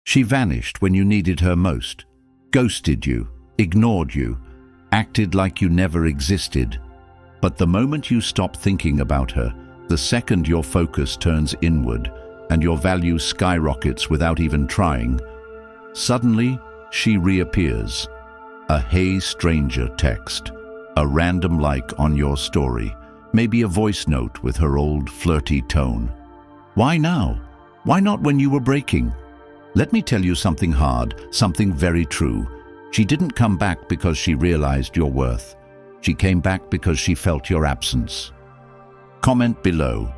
She vanished when you needed her most, ghosted you, ignored you, acted like you never existed. But the moment you stop thinking about her, the second your focus turns inward and your value skyrockets without even trying, suddenly she reappears. A "Hey stranger" text, a random like on your story, maybe a voice note with her old flirty tone. Why now? Why not when you were breaking? Let me tell you something hard, something very true. She didn't come back because she realized your worth. She came back because she felt your absence. Comment below.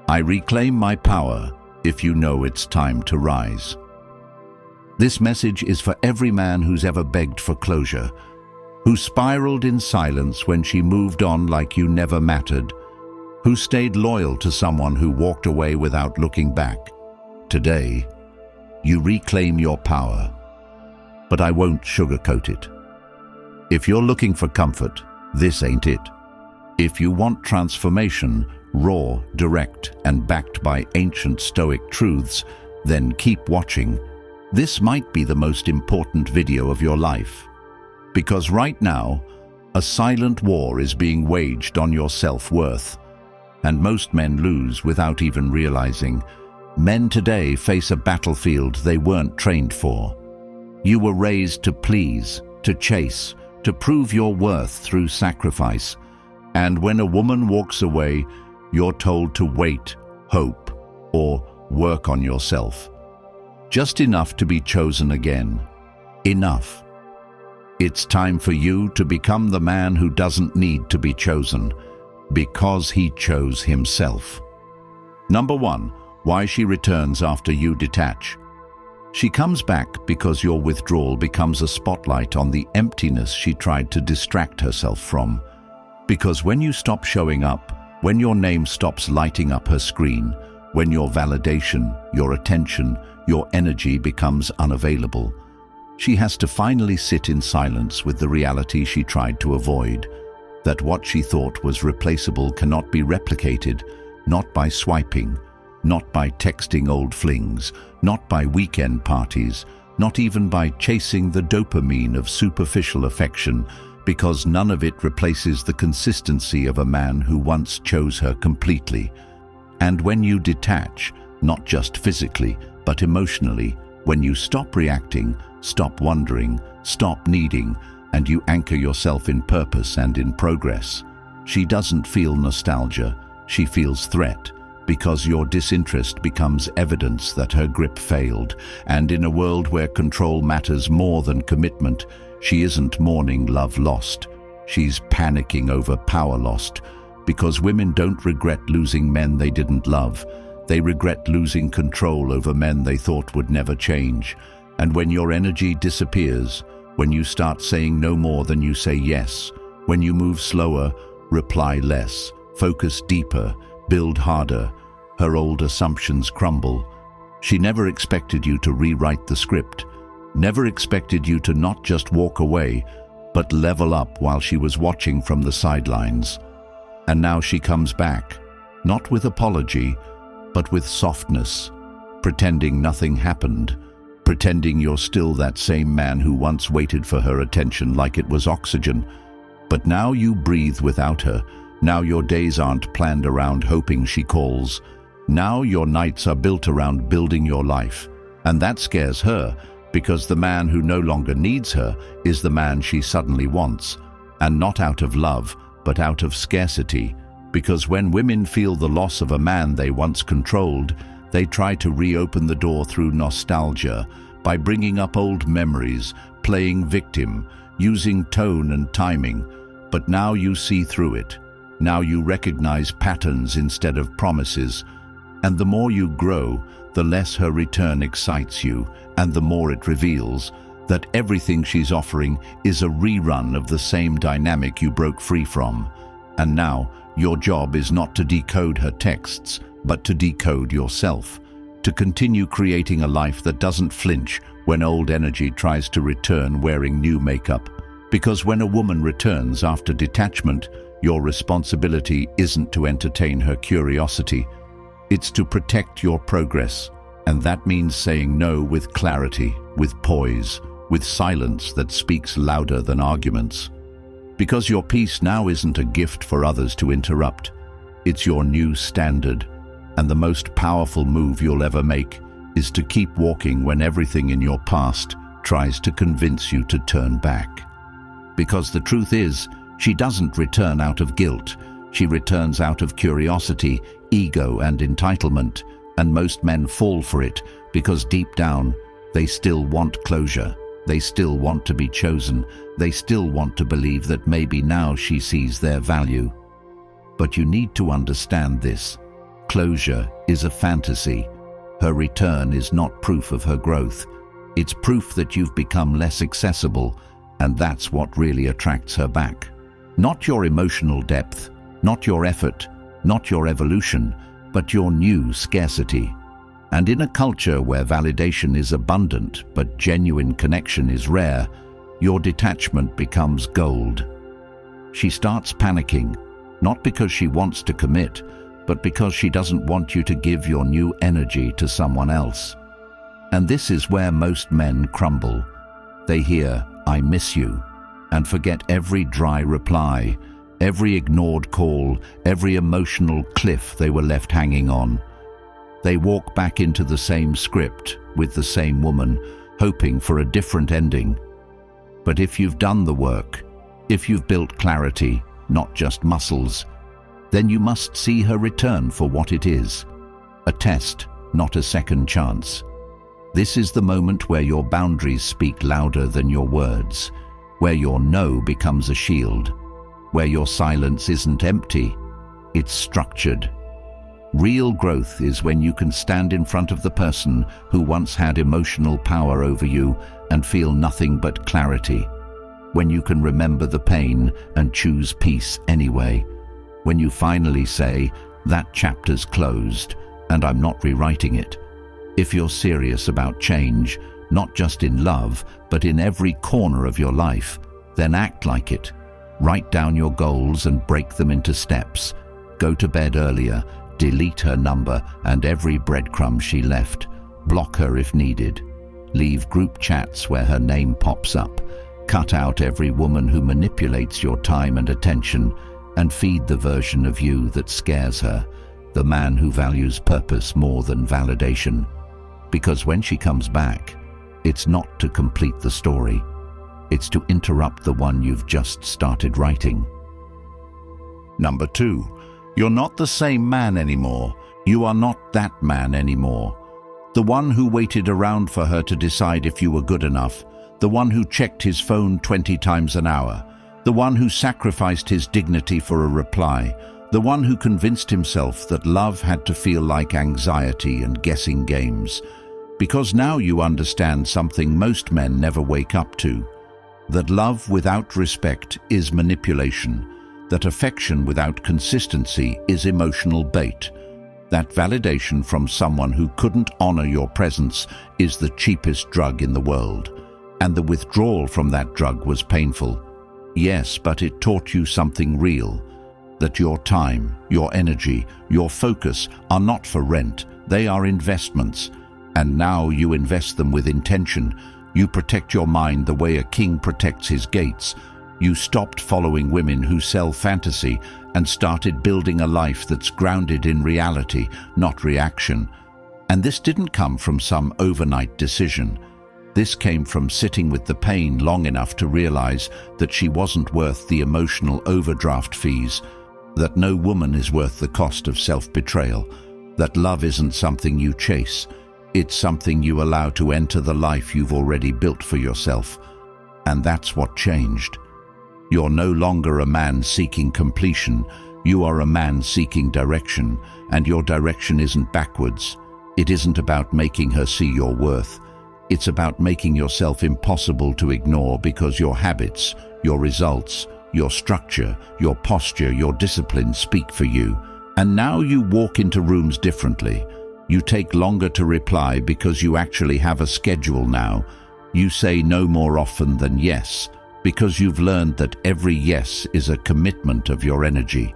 I reclaim my power if you know it's time to rise. This message is for every man who's ever begged for closure, who spiraled in silence when she moved on like you never mattered, who stayed loyal to someone who walked away without looking back. Today, you reclaim your power, but I won't sugarcoat it. If you're looking for comfort, this ain't it. If you want transformation, raw, direct, and backed by ancient Stoic truths, then keep watching. This might be the most important video of your life. Because right now, a silent war is being waged on your self-worth. And most men lose without even realizing. Men today face a battlefield they weren't trained for. You were raised to please, to chase, to prove your worth through sacrifice. And when a woman walks away, you're told to wait, hope, or work on yourself. Just enough to be chosen again. Enough. It's time for you to become the man who doesn't need to be chosen, because he chose himself. Number 1, why she returns after you detach. She comes back because your withdrawal becomes a spotlight on the emptiness she tried to distract herself from. Because when you stop showing up, when your name stops lighting up her screen, when your validation, your attention, your energy becomes unavailable, she has to finally sit in silence with the reality she tried to avoid, that what she thought was replaceable cannot be replicated, not by swiping, not by texting old flings, not by weekend parties, not even by chasing the dopamine of superficial affection, because none of it replaces the consistency of a man who once chose her completely. And when you detach, not just physically, but emotionally, when you stop reacting, stop wondering, stop needing, and you anchor yourself in purpose and in progress, she doesn't feel nostalgia, she feels threat, because your disinterest becomes evidence that her grip failed. And in a world where control matters more than commitment, she isn't mourning love lost. She's panicking over power lost, because women don't regret losing men they didn't love. They regret losing control over men they thought would never change. And when your energy disappears, when you start saying no more than you say yes, when you move slower, reply less, focus deeper, build harder, her old assumptions crumble. She never expected you to rewrite the script, never expected you to not just walk away, but level up while she was watching from the sidelines. And now she comes back, not with apology, but with softness, pretending nothing happened, pretending you're still that same man who once waited for her attention like it was oxygen. But now you breathe without her. Now your days aren't planned around hoping she calls. Now your nights are built around building your life. And that scares her, because the man who no longer needs her is the man she suddenly wants. And not out of love, but out of scarcity. Because when women feel the loss of a man they once controlled, they try to reopen the door through nostalgia, by bringing up old memories, playing victim, using tone and timing. But now you see through it. Now you recognize patterns instead of promises. And the more you grow, the less her return excites you, and the more it reveals that everything she's offering is a rerun of the same dynamic you broke free from. And now, your job is not to decode her texts, but to decode yourself, to continue creating a life that doesn't flinch when old energy tries to return wearing new makeup. Because when a woman returns after detachment, your responsibility isn't to entertain her curiosity. It's to protect your progress, And that means saying no with clarity, with poise, with silence that speaks louder than arguments. Because your peace now isn't a gift for others to interrupt. It's your new standard. And the most powerful move you'll ever make is to keep walking when everything in your past tries to convince you to turn back. Because the truth is, she doesn't return out of guilt. She returns out of curiosity, ego, and entitlement. And most men fall for it because deep down, they still want closure. They still want to be chosen. They still want to believe that maybe now she sees their value. But you need to understand this. Closure is a fantasy. Her return is not proof of her growth. It's proof that you've become less accessible, and that's what really attracts her back. Not your emotional depth, not your effort, not your evolution, but your new scarcity. And in a culture where validation is abundant but genuine connection is rare, your detachment becomes gold. She starts panicking, not because she wants to commit, but because she doesn't want you to give your new energy to someone else. And this is where most men crumble. They hear, "I miss you," and forget every dry reply, every ignored call, every emotional cliff they were left hanging on. They walk back into the same script with the same woman, hoping for a different ending. But if you've done the work, if you've built clarity, not just muscles, then you must see her return for what it is. A test, not a second chance. This is the moment where your boundaries speak louder than your words, where your no becomes a shield, where your silence isn't empty, it's structured. Real growth is when you can stand in front of the person who once had emotional power over you and feel nothing but clarity. When you can remember the pain and choose peace anyway. When you finally say, "That chapter's closed, and I'm not rewriting it." If you're serious about change, not just in love, but in every corner of your life, then act like it. Write down your goals and break them into steps. Go to bed earlier, delete her number and every breadcrumb she left. Block her if needed. Leave group chats where her name pops up. Cut out every woman who manipulates your time and attention, and feed the version of you that scares her, the man who values purpose more than validation. Because when she comes back, it's not to complete the story. It's to interrupt the one you've just started writing. Number 2, you're not the same man anymore. You are not that man anymore. The one who waited around for her to decide if you were good enough. The one who checked his phone 20 times an hour. The one who sacrificed his dignity for a reply. The one who convinced himself that love had to feel like anxiety and guessing games. Because now you understand something most men never wake up to. That love without respect is manipulation. That affection without consistency is emotional bait. That validation from someone who couldn't honor your presence is the cheapest drug in the world. And the withdrawal from that drug was painful. Yes, but it taught you something real. That your time, your energy, your focus are not for rent. They are investments. And now you invest them with intention. You protect your mind the way a king protects his gates. You stopped following women who sell fantasy and started building a life that's grounded in reality, not reaction. And this didn't come from some overnight decision. This came from sitting with the pain long enough to realize that she wasn't worth the emotional overdraft fees, that no woman is worth the cost of self-betrayal, that love isn't something you chase. It's something you allow to enter the life you've already built for yourself. And that's what changed. You're no longer a man seeking completion. You are a man seeking direction, and your direction isn't backwards. It isn't about making her see your worth. It's about making yourself impossible to ignore because your habits, your results, your structure, your posture, your discipline speak for you. And now you walk into rooms differently. You take longer to reply because you actually have a schedule now. You say no more often than yes, because you've learned that every yes is a commitment of your energy.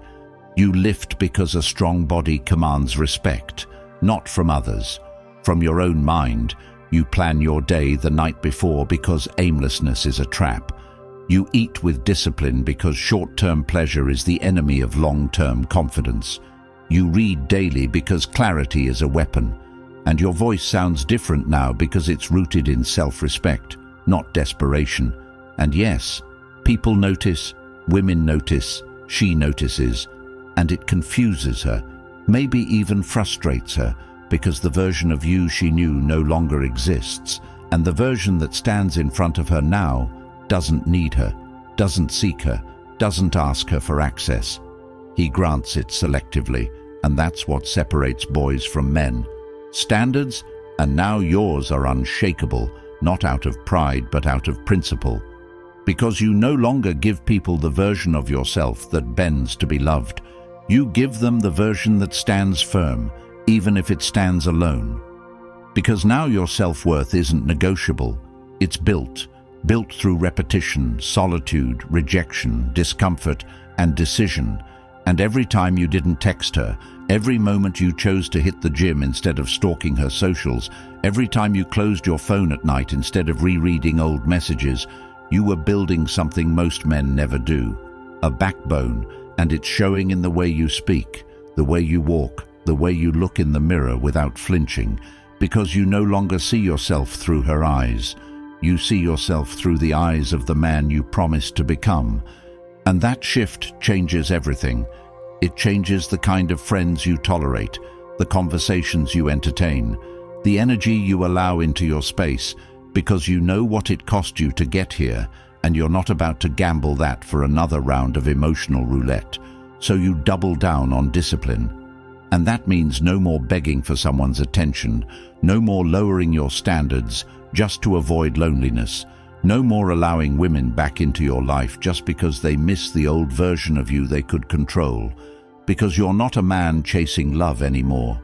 You lift because a strong body commands respect, not from others, From your own mind, you plan your day the night before because aimlessness is a trap. You eat with discipline because short-term pleasure is the enemy of long-term confidence. You read daily because clarity is a weapon. And your voice sounds different now because it's rooted in self-respect, not desperation. And yes, people notice, women notice, she notices, and it confuses her, maybe even frustrates her, because the version of you she knew no longer exists, and the version that stands in front of her now doesn't need her, doesn't seek her, doesn't ask her for access. He grants it selectively, and that's what separates boys from men. Standards, and now yours, are unshakable, not out of pride but out of principle. Because you no longer give people the version of yourself that bends to be loved. You give them the version that stands firm, even if it stands alone. Because now your self-worth isn't negotiable. It's built through repetition, solitude, rejection, discomfort, and decision. And every time you didn't text her, every moment you chose to hit the gym instead of stalking her socials, every time you closed your phone at night instead of rereading old messages, you were building something most men never do, a backbone, and it's showing in the way you speak, the way you walk, the way you look in the mirror without flinching, because you no longer see yourself through her eyes. You see yourself through the eyes of the man you promised to become. And that shift changes everything. It changes the kind of friends you tolerate, the conversations you entertain, the energy you allow into your space, because you know what it cost you to get here, and you're not about to gamble that for another round of emotional roulette. So you double down on discipline. And that means no more begging for someone's attention, no more lowering your standards just to avoid loneliness, no more allowing women back into your life just because they miss the old version of you they could control. Because you're not a man chasing love anymore.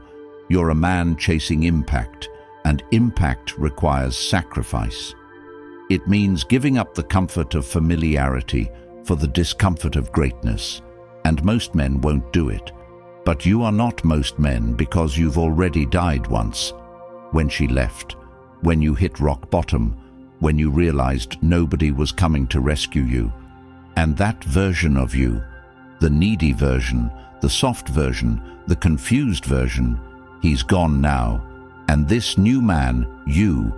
You're a man chasing impact, and impact requires sacrifice. It means giving up the comfort of familiarity for the discomfort of greatness, and most men won't do it. But you are not most men because you've already died once. When she left, when you hit rock bottom, when you realized nobody was coming to rescue you. And that version of you, the needy version, the soft version, the confused version, he's gone now. And this new man, you,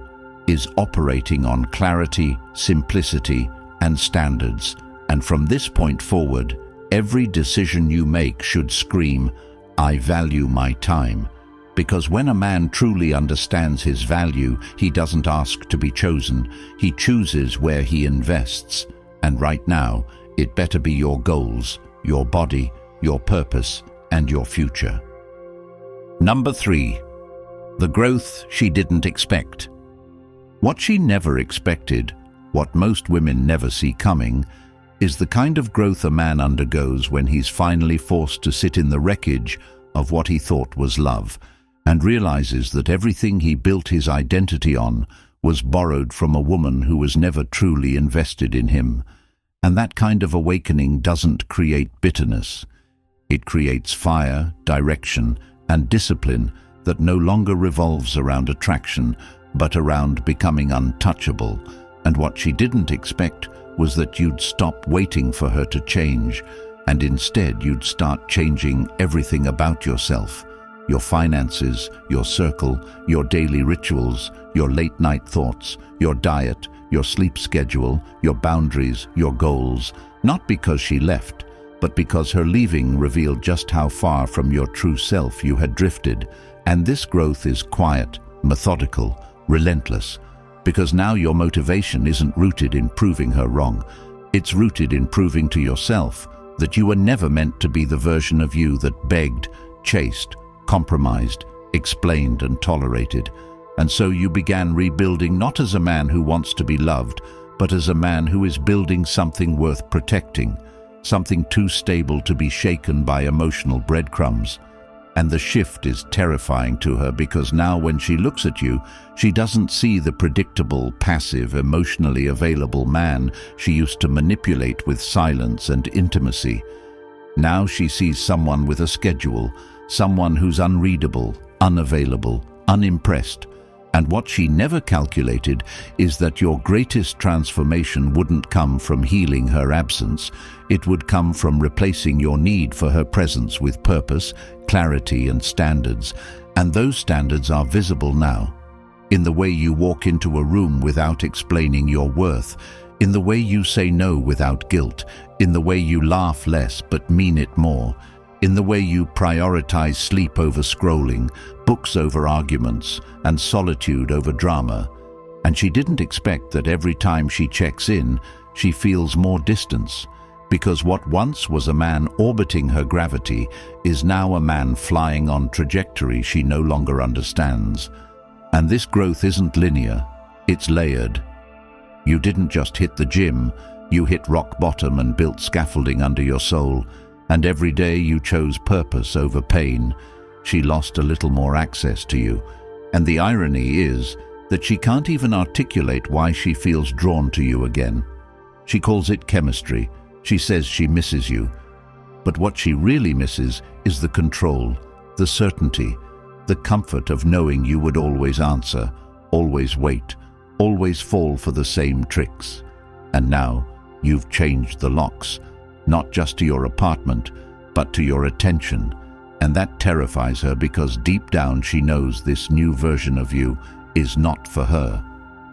is operating on clarity, simplicity, and standards. And from this point forward, every decision you make should scream, "I value my time." Because when a man truly understands his value, he doesn't ask to be chosen. He chooses where he invests. And right now, it better be your goals, your body, your purpose, and your future. Number 3. The growth she didn't expect. What she never expected, what most women never see coming, is the kind of growth a man undergoes when he's finally forced to sit in the wreckage of what he thought was love, and realizes that everything he built his identity on was borrowed from a woman who was never truly invested in him. And that kind of awakening doesn't create bitterness. It creates fire, direction, and discipline that no longer revolves around attraction, but around becoming untouchable. And what she didn't expect was that you'd stop waiting for her to change, and instead you'd start changing everything about yourself. Your finances, your circle, your daily rituals, your late-night thoughts, your diet, your sleep schedule, your boundaries, your goals, not because she left, but because her leaving revealed just how far from your true self you had drifted. And this growth is quiet, methodical, relentless, because now your motivation isn't rooted in proving her wrong. It's rooted in proving to yourself that you were never meant to be the version of you that begged, chased, compromised, explained, and tolerated. And so you began rebuilding not as a man who wants to be loved, but as a man who is building something worth protecting, something too stable to be shaken by emotional breadcrumbs. And the shift is terrifying to her because now when she looks at you, she doesn't see the predictable, passive, emotionally available man she used to manipulate with silence and intimacy. Now she sees someone with a schedule, someone who's unreadable, unavailable, unimpressed. And what she never calculated is that your greatest transformation wouldn't come from healing her absence. It would come from replacing your need for her presence with purpose, clarity, and standards. And those standards are visible now. In the way you walk into a room without explaining your worth, in the way you say no without guilt, in the way you laugh less but mean it more, in the way you prioritize sleep over scrolling, books over arguments, and solitude over drama. And she didn't expect that every time she checks in, she feels more distance, because what once was a man orbiting her gravity is now a man flying on trajectory she no longer understands. And this growth isn't linear, it's layered. You didn't just hit the gym, you hit rock bottom and built scaffolding under your soul, and every day you chose purpose over pain. She lost a little more access to you, and the irony is that she can't even articulate why she feels drawn to you again. She calls it chemistry. She says she misses you. But what she really misses is the control, the certainty, the comfort of knowing you would always answer, always wait, always fall for the same tricks. And now you've changed the locks, not just to your apartment, but to your attention. And that terrifies her because deep down she knows this new version of you is not for her.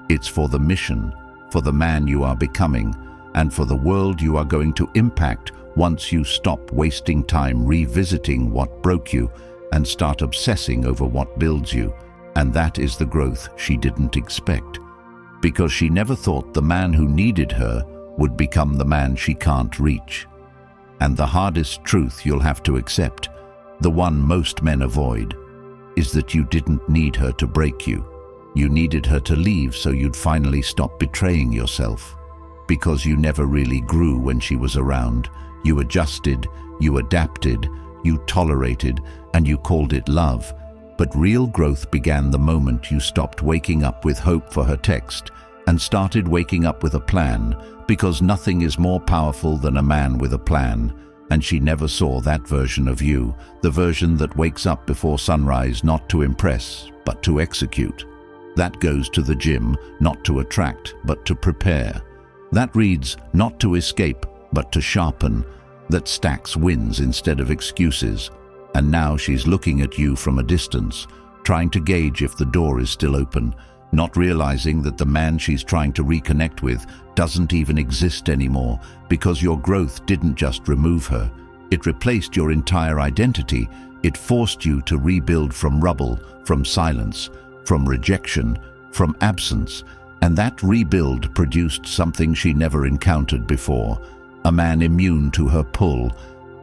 It's for the mission, for the man you are becoming, and for the world you are going to impact once you stop wasting time revisiting what broke you and start obsessing over what builds you. And that is the growth she didn't expect, because she never thought the man who needed her would become the man she can't reach. And the hardest truth you'll have to accept, the one most men avoid, is that you didn't need her to break you. You needed her to leave so you'd finally stop betraying yourself. Because you never really grew when she was around. You adjusted, you adapted, you tolerated, and you called it love. But real growth began the moment you stopped waking up with hope for her text and started waking up with a plan, because nothing is more powerful than a man with a plan. And she never saw that version of you, the version that wakes up before sunrise not to impress, but to execute. That goes to the gym, not to attract, but to prepare. That reads, not to escape, but to sharpen. That stacks wins instead of excuses. And now she's looking at you from a distance, trying to gauge if the door is still open, not realizing that the man she's trying to reconnect with doesn't even exist anymore, because your growth didn't just remove her. It replaced your entire identity. It forced you to rebuild from rubble, from silence, from rejection, from absence. And that rebuild produced something she never encountered before, a man immune to her pull.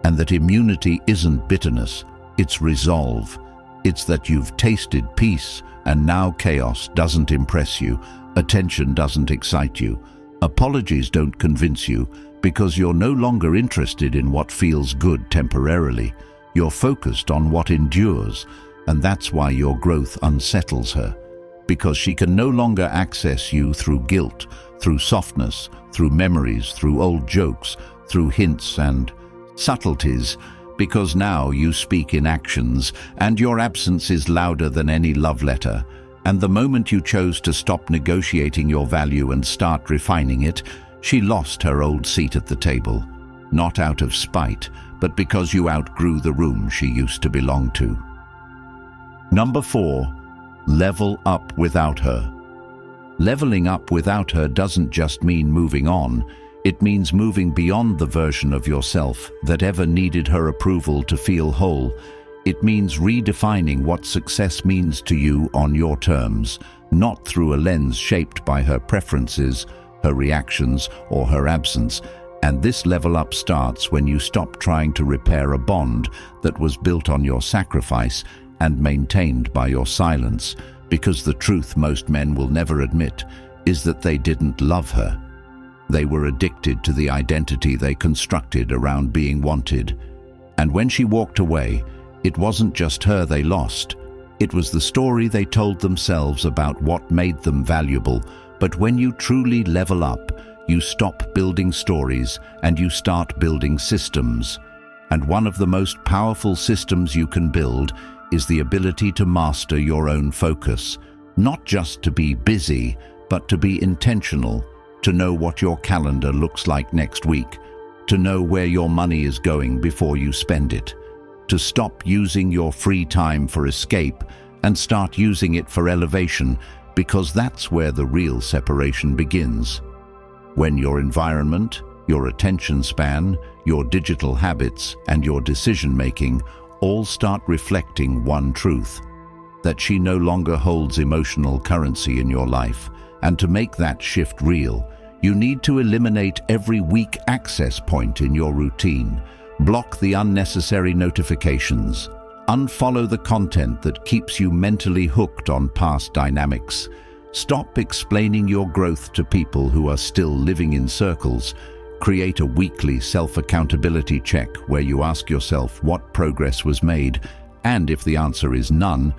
And that immunity isn't bitterness, it's resolve. It's that you've tasted peace, and now chaos doesn't impress you, attention doesn't excite you. Apologies don't convince you, because you're no longer interested in what feels good temporarily. You're focused on what endures, and that's why your growth unsettles her. Because she can no longer access you through guilt, through softness, through memories, through old jokes, through hints and subtleties, because now you speak in actions, and your absence is louder than any love letter. And the moment you chose to stop negotiating your value and start refining it, she lost her old seat at the table, not out of spite, but because you outgrew the room she used to belong to. Number 4, level up without her. Leveling up without her doesn't just mean moving on. It means moving beyond the version of yourself that ever needed her approval to feel whole. It means redefining what success means to you on your terms, not through a lens shaped by her preferences, her reactions, or her absence. And this level up starts when you stop trying to repair a bond that was built on your sacrifice and maintained by your silence, because the truth most men will never admit is that they didn't love her. They were addicted to the identity they constructed around being wanted. And when she walked away, it wasn't just her they lost. It was the story they told themselves about what made them valuable. But when you truly level up, you stop building stories and you start building systems. And one of the most powerful systems you can build is the ability to master your own focus, not just to be busy, but to be intentional, to know what your calendar looks like next week, to know where your money is going before you spend it, to stop using your free time for escape and start using it for elevation, because that's where the real separation begins. When your environment, your attention span, your digital habits, and your decision-making all start reflecting one truth, that she no longer holds emotional currency in your life. And to make that shift real, you need to eliminate every weak access point in your routine, block the unnecessary notifications, unfollow the content that keeps you mentally hooked on past dynamics, stop explaining your growth to people who are still living in circles. Create a weekly self-accountability check where you ask yourself what progress was made, and if the answer is none,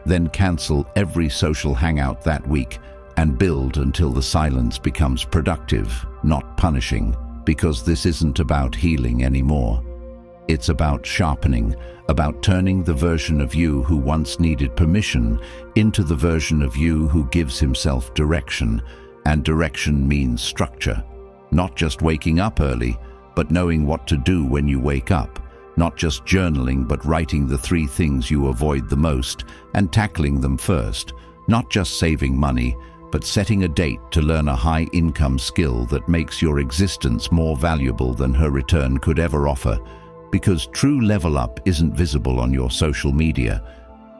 then cancel every social hangout that week and build until the silence becomes productive, not punishing, because this isn't about healing anymore. It's about sharpening, about turning the version of you who once needed permission into the version of you who gives himself direction, and direction means structure. Not just waking up early, but knowing what to do when you wake up. Not just journaling, but writing the 3 things you avoid the most and tackling them first. Not just saving money, but setting a date to learn a high-income skill that makes your existence more valuable than her return could ever offer. Because true level up isn't visible on your social media.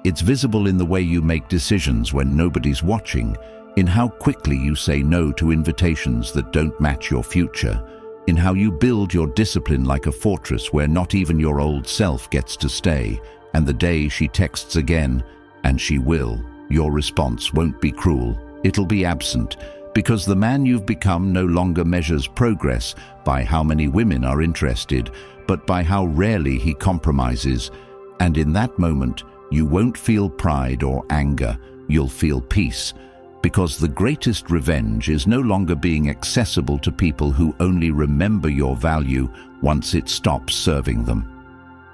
It's visible in the way you make decisions when nobody's watching, in how quickly you say no to invitations that don't match your future, in how you build your discipline like a fortress where not even your old self gets to stay, and the day she texts again, and she will, your response won't be cruel, it'll be absent, because the man you've become no longer measures progress by how many women are interested, but by how rarely he compromises, and in that moment, you won't feel pride or anger, you'll feel peace. Because the greatest revenge is no longer being accessible to people who only remember your value once it stops serving them.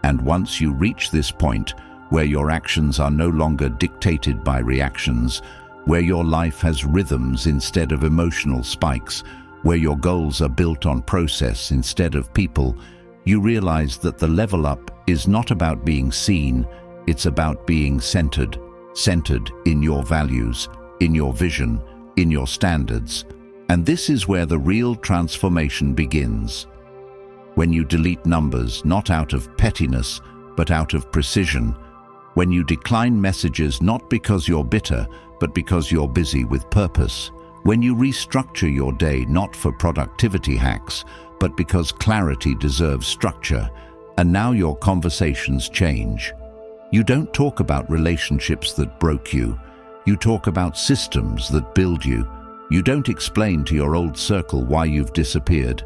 And once you reach this point, where your actions are no longer dictated by reactions, where your life has rhythms instead of emotional spikes, where your goals are built on process instead of people, you realize that the level up is not about being seen, it's about being centered in your values, in your vision, in your standards. And this is where the real transformation begins. When you delete numbers, not out of pettiness, but out of precision. When you decline messages not because you're bitter, but because you're busy with purpose. When you restructure your day not for productivity hacks, but because clarity deserves structure. And now your conversations change. You don't talk about relationships that broke you. You talk about systems that build you. You don't explain to your old circle why you've disappeared.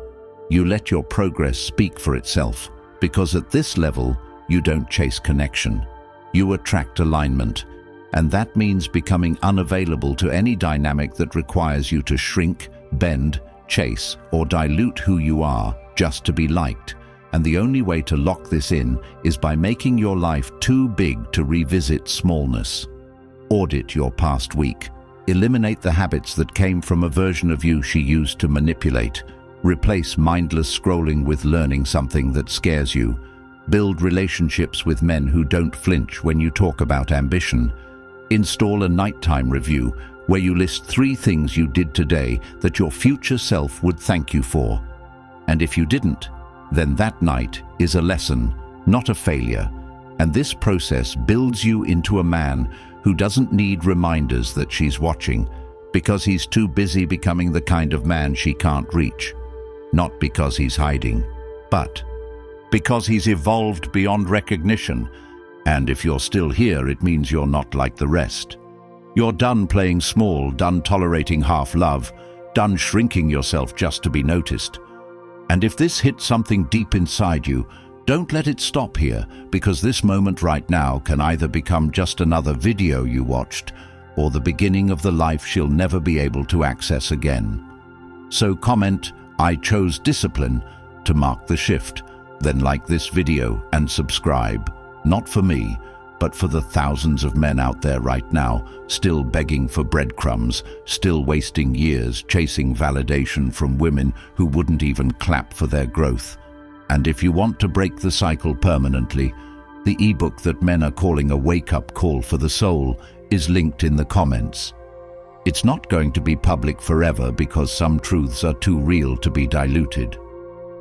You let your progress speak for itself, because at this level, you don't chase connection. You attract alignment, and that means becoming unavailable to any dynamic that requires you to shrink, bend, chase, or dilute who you are just to be liked. And the only way to lock this in is by making your life too big to revisit smallness. Audit your past week. Eliminate the habits that came from a version of you she used to manipulate. Replace mindless scrolling with learning something that scares you. Build relationships with men who don't flinch when you talk about ambition. Install a nighttime review where you list 3 things you did today that your future self would thank you for. And if you didn't, then that night is a lesson, not a failure. And this process builds you into a man who doesn't need reminders that she's watching, because he's too busy becoming the kind of man she can't reach. Not because he's hiding, but because he's evolved beyond recognition. And if you're still here, it means you're not like the rest. You're done playing small, done tolerating half-love, done shrinking yourself just to be noticed. And if this hits something deep inside you, don't let it stop here, because this moment right now can either become just another video you watched, or the beginning of the life she'll never be able to access again. So comment, "I chose discipline," to mark the shift. Then like this video and subscribe, not for me, but for the thousands of men out there right now, still begging for breadcrumbs, still wasting years chasing validation from women who wouldn't even clap for their growth. And if you want to break the cycle permanently, the ebook that men are calling a wake-up call for the soul is linked in the comments. It's not going to be public forever because some truths are too real to be diluted.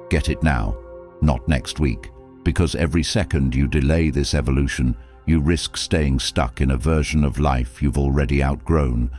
Get it now, not next week, because every second you delay this evolution, you risk staying stuck in a version of life you've already outgrown,